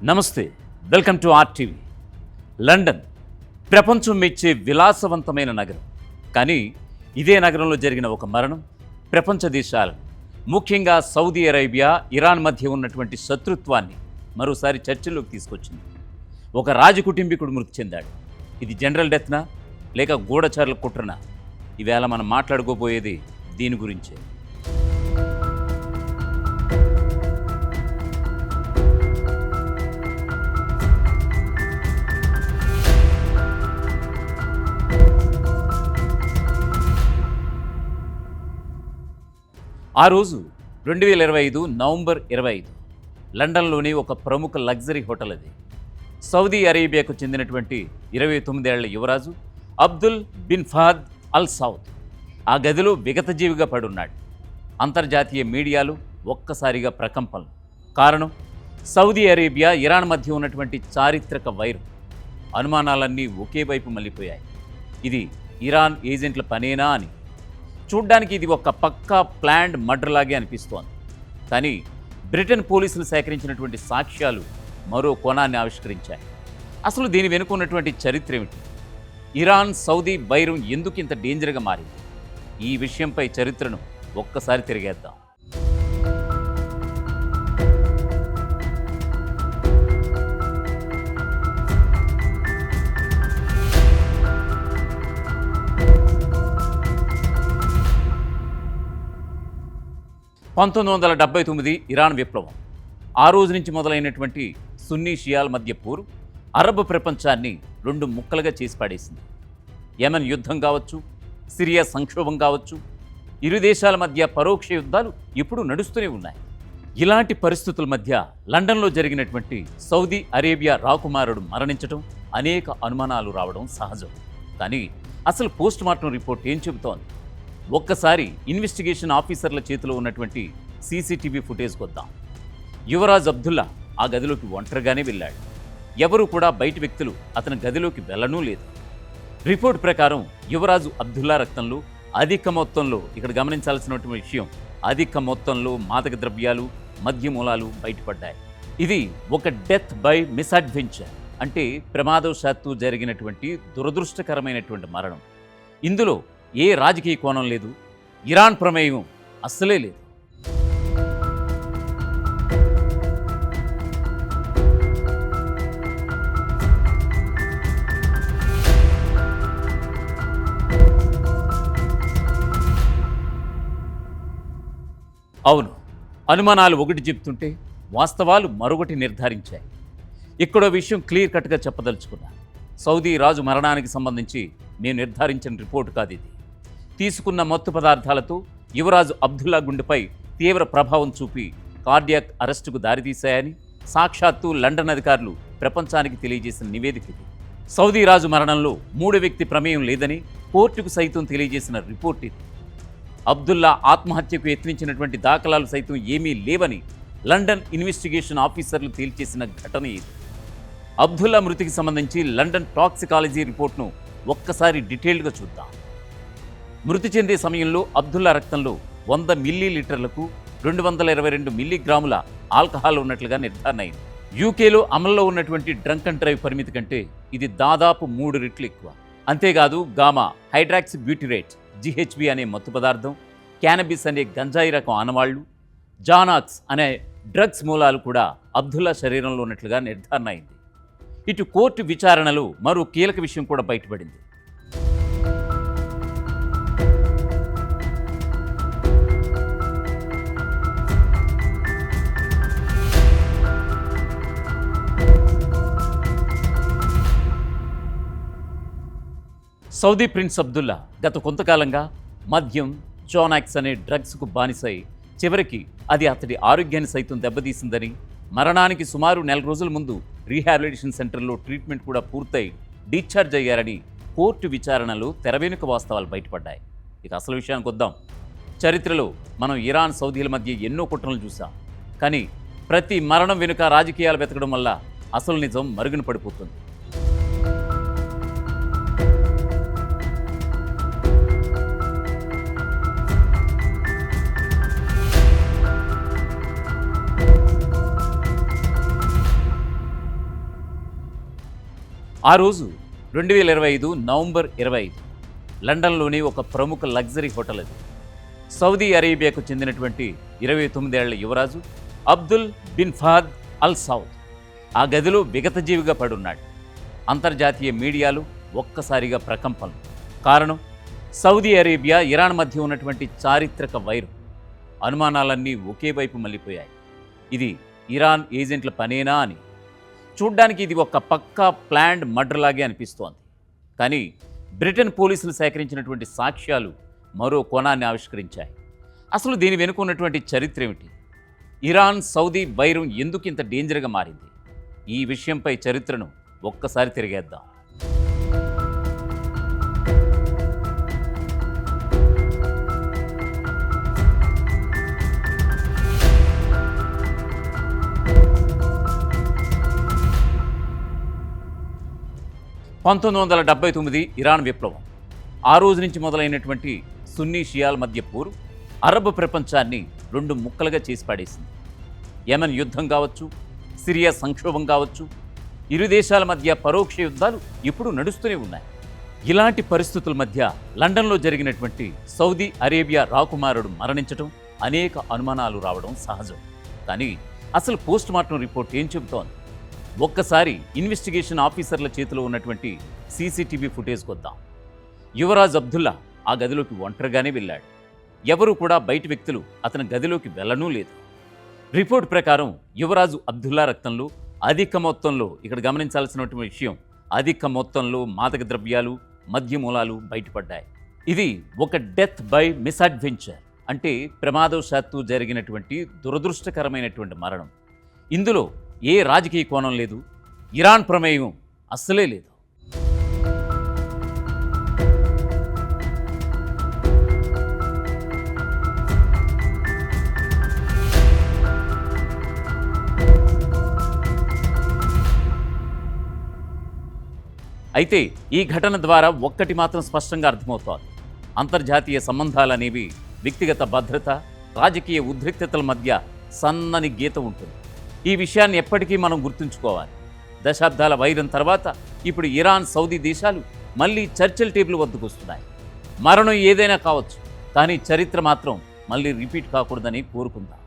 నమస్తే, welcome to RTV. London ప్రపంచం మెచ్చే విలాసవంతమైన నగరం. కానీ ఇదే నగరంలో జరిగిన ఒక మరణం ప్రపంచ దేశాలు, ముఖ్యంగా సౌదీ అరేబియా, ఇరాన్ మధ్య ఉన్నటువంటి శత్రుత్వాన్ని మరోసారి చర్చల్లోకి తీసుకొచ్చింది. ఒక రాజకుటుంబీకుడు మృతి చెందాడు. ఇది జనరల్ డెత్నా లేక గూఢచారుల కుట్రనా? ఈవేళ మనం మాట్లాడుకోబోయేది దీని గురించే. ఆ రోజు 2025 నవంబర్ 25 లండన్లోని ఒక ప్రముఖ లగ్జరీ హోటల్ అది. సౌదీ అరేబియాకు చెందినటువంటి 29 ఏళ్ల యువరాజు Abdul bin Fahad Al Saud ఆ గదిలో విగతజీవిగా పడున్నాడు. అంతర్జాతీయ మీడియాలు ఒక్కసారిగా ప్రకంపనలు. కారణం సౌదీ అరేబియా, ఇరాన్ మధ్య ఉన్నటువంటి చారిత్రక వైరం. అనుమానాలన్నీ ఒకే వైపు మళ్ళీపోయాయి. ఇది ఇరాన్ ఏజెంట్ల పనేనా అని. చూడ్డానికి ఇది ఒక పక్కా ప్లాన్డ్ మర్డర్ లాగే అనిపిస్తోంది. కానీ బ్రిటన్ పోలీసులు సేకరించినటువంటి సాక్ష్యాలు మరో కోణాన్ని ఆవిష్కరించాయి. అసలు దీని వెనుకున్నటువంటి చరిత్ర ఏమిటి? ఇరాన్ సౌదీ వైరం ఎందుకు ఇంత డేంజర్గా మారింది? ఈ విషయంపై చరిత్రను ఒక్కసారి తిరిగేద్దాం. (1979) ఇరాన్ విప్లవం. ఆ రోజు నుంచి మొదలైనటువంటి సున్నీ షియాల మధ్య పోరు అరబ్ ప్రపంచాన్ని రెండు ముక్కలుగా చేసి పడేసింది. యెమెన్ యుద్ధం కావచ్చు, సిరియా సంక్షోభం కావచ్చు, ఇరు దేశాల మధ్య పరోక్ష యుద్ధాలు ఇప్పుడు నడుస్తూనే ఉన్నాయి. ఇలాంటి పరిస్థితుల మధ్య లండన్లో జరిగినటువంటి సౌదీ అరేబియా రాకుమారుడు మరణించడం, అనేక అనుమానాలు రావడం సహజం. కానీ అసలు పోస్ట్ మార్టం రిపోర్ట్ ఏం చెబుతోంది? ఒక్కసారి ఇన్వెస్టిగేషన్ ఆఫీసర్ల చేతిలో ఉన్నటువంటి సీసీటీవీ ఫుటేజ్కి వద్దాం. యువరాజ్ అబ్దుల్లా ఆ గదిలోకి ఒంటరిగానే వెళ్ళాడు. ఎవరూ కూడా బయటి వ్యక్తులు అతని గదిలోకి వెళ్ళనూ లేదు. రిపోర్ట్ ప్రకారం యువరాజు అబ్దుల్లా రక్తంలో అధిక మొత్తంలో, ఇక్కడ గమనించాల్సినటువంటి విషయం, అధిక మొత్తంలో మాదక ద్రవ్యాలు, మద్యమూలాలు బయటపడ్డాయి. ఇది ఒక డెత్ బై మిస్అడ్వెంచర్, అంటే ప్రమాదవశాత్తు జరిగినటువంటి దురదృష్టకరమైనటువంటి మరణం. ఇందులో ఏ రాజకీయ కోణం లేదు, ఇరాన్ ప్రమేయం అస్సలే లేదు. అవును, అనుమానాలు ఒకటి చెప్తుంటే వాస్తవాలు మరొకటి నిర్ధారించాయి. ఇక్కడో విషయం క్లియర్ కట్గా చెప్పదలుచుకున్నా. సౌదీ రాజు మరణానికి సంబంధించి నేను నిర్ధారించిన రిపోర్టు కాదు ఇది. తీసుకున్న మత్తు పదార్థాలతో యువరాజు అబ్దుల్లా గుండెపై తీవ్ర ప్రభావం చూపి కార్డియాక్ అరెస్టుకు దారితీశాయని సాక్షాత్తు లండన్ అధికారులు ప్రపంచానికి తెలియజేసిన నివేదిక ఇది. సౌదీ రాజు మరణంలో మూడో వ్యక్తి ప్రమేయం లేదని కోర్టుకు సైతం తెలియజేసిన రిపోర్ట్ ఇది. అబ్దుల్లా ఆత్మహత్యకు యత్నించినటువంటి దాఖలాలు సైతం ఏమీ లేవని లండన్ ఇన్వెస్టిగేషన్ ఆఫీసర్లు తేల్చేసిన ఘటన ఇది. అబ్దుల్లా మృతికి సంబంధించి లండన్ టాక్సికాలజీ రిపోర్ట్ను ఒక్కసారి డీటెయిల్డ్గా చూద్దాం. మృతి చెందే సమయంలో అబ్దుల్లా రక్తంలో 100 మిల్లీలీటర్లకు 222 మిల్లీగ్రాముల ఆల్కహాల్ ఉన్నట్లుగా నిర్ధారణ అయింది. యూకేలో అమల్లో ఉన్నటువంటి డ్రంక్ అండ్ డ్రైవ్ పరిమితి కంటే ఇది దాదాపు 3 రెట్లు ఎక్కువ. అంతేకాదు గామా హైడ్రాక్సి బ్యూటిరేట్, జిహెచ్బి అనే మత్తు పదార్థం, క్యానబిస్ అనే గంజాయి రకం ఆనవాళ్లు, జానాక్స్ అనే డ్రగ్స్ మూలాలు కూడా అబ్దుల్లా శరీరంలో ఉన్నట్లుగా నిర్ధారణ అయింది. ఇటు కోర్టు విచారణలో మరో కీలక విషయం కూడా బయటపడింది. సౌదీ ప్రిన్స్ అబ్దుల్లా గత కొంతకాలంగా మద్యం, జానాక్స్ అనే డ్రగ్స్కు బానిసై చివరికి అది అతడి ఆరోగ్యాన్ని సైతం దెబ్బతీసిందని, మరణానికి సుమారు 1 నెల రోజుల ముందు రీహాబిలిటేషన్ సెంటర్లో ట్రీట్మెంట్ కూడా పూర్తయి డిశ్చార్జ్ అయ్యారని కోర్టు విచారణలో తెరవెనుక వాస్తవాలు బయటపడ్డాయి. ఇక అసలు విషయానికి వద్దాం. చరిత్రలో మనం ఇరాన్ సౌదీల మధ్య ఎన్నో కుట్రలు చూసాం. కానీ ప్రతి మరణం వెనుక రాజకీయాలు వెతకడం వల్ల అసలు నిజం మరుగున పడిపోతుంది. ఆ రోజు 2025 నవంబర్ 25 లండన్లోని ఒక ప్రముఖ లగ్జరీ హోటల్ అది. సౌదీ అరేబియాకు చెందినటువంటి 29 ఏళ్ల యువరాజు Abdul bin Fahad Al Saud ఆ గదిలో విగతజీవిగా పడున్నాడు. అంతర్జాతీయ మీడియాలు ఒక్కసారిగా ప్రకంపనలు. కారణం సౌదీ అరేబియా, ఇరాన్ మధ్య ఉన్నటువంటి చారిత్రక వైరం. అనుమానాలన్నీ ఒకే వైపు మళ్ళీపోయాయి. ఇది ఇరాన్ ఏజెంట్ల పనేనా అని. చూడ్డానికి ఇది ఒక పక్కా ప్లాన్డ్ మర్డర్ లాగే అనిపిస్తోంది. కానీ బ్రిటన్ పోలీసులు సేకరించినటువంటి సాక్ష్యాలు మరో కోణాన్ని ఆవిష్కరించాయి. అసలు దీని వెనుక ఉన్నటువంటి చరిత్ర ఏమిటి? ఇరాన్ సౌదీ వైరం ఎందుకు ఇంత డేంజర్గా మారింది? ఈ విషయంపై చరిత్రను ఒక్కసారి తిరిగేద్దాం. (1979) ఇరాన్ విప్లవం. ఆ రోజు నుంచి మొదలైనటువంటి సున్నీ షియాల మధ్య పోరు అరబ్ ప్రపంచాన్ని రెండు ముక్కలుగా చేసి పడేసింది. యెమెన్ యుద్ధం కావచ్చు, సిరియా సంక్షోభం కావచ్చు, ఇరు దేశాల మధ్య పరోక్ష యుద్ధాలు ఇప్పుడు నడుస్తూనే ఉన్నాయి. ఇలాంటి పరిస్థితుల మధ్య లండన్లో జరిగినటువంటి సౌదీ అరేబియా రాకుమారుడు మరణించడం, అనేక అనుమానాలు రావడం సహజం. కానీ అసలు పోస్ట్ మార్టం రిపోర్ట్ ఏం చెబుతోంది? ఒక్కసారి ఇన్వెస్టిగేషన్ ఆఫీసర్ల చేతిలో ఉన్నటువంటి సీసీటీవీ ఫుటేజ్కి వద్దాం. యువరాజ్ అబ్దుల్లా ఆ గదిలోకి ఒంటరిగానే వెళ్ళాడు. ఎవరూ కూడా బయటి వ్యక్తులు అతని గదిలోకి వెళ్ళనూ లేదు. రిపోర్ట్ ప్రకారం యువరాజు అబ్దుల్లా రక్తంలో అధిక మొత్తంలో, ఇక్కడ గమనించాల్సినటువంటి విషయం, అధిక మొత్తంలో మాదక ద్రవ్యాలు, మద్యమూలాలు బయటపడ్డాయి. ఇది ఒక డెత్ బై మిస్అడ్వెంచర్, అంటే ప్రమాదవశాత్తు జరిగినటువంటి దురదృష్టకరమైనటువంటి మరణం. ఇందులో ఏ రాజకీయ కోణం లేదు, ఇరాన్ ప్రమేయం అస్సలే లేదు. అయితే ఈ ఘటన ద్వారా ఒక్కటి మాత్రం స్పష్టంగా అర్థమవుతోంది. అంతర్జాతీయ సంబంధాలనేవి వ్యక్తిగత భద్రత, రాజకీయ ఉద్రిక్తతల మధ్య సన్నని గీత ఉంటుంది. ఈ విషయాన్ని ఎప్పటికీ మనం గుర్తుంచుకోవాలి. దశాబ్దాల వైరం తర్వాత ఇప్పుడు ఇరాన్, సౌదీ దేశాలు మళ్ళీ చర్చల టేబుల్ వద్దకు వస్తున్నాయి. మరణం ఏదైనా కావచ్చు, కానీ చరిత్ర మాత్రం మళ్ళీ రిపీట్ కాకూడదని కోరుకుందాం.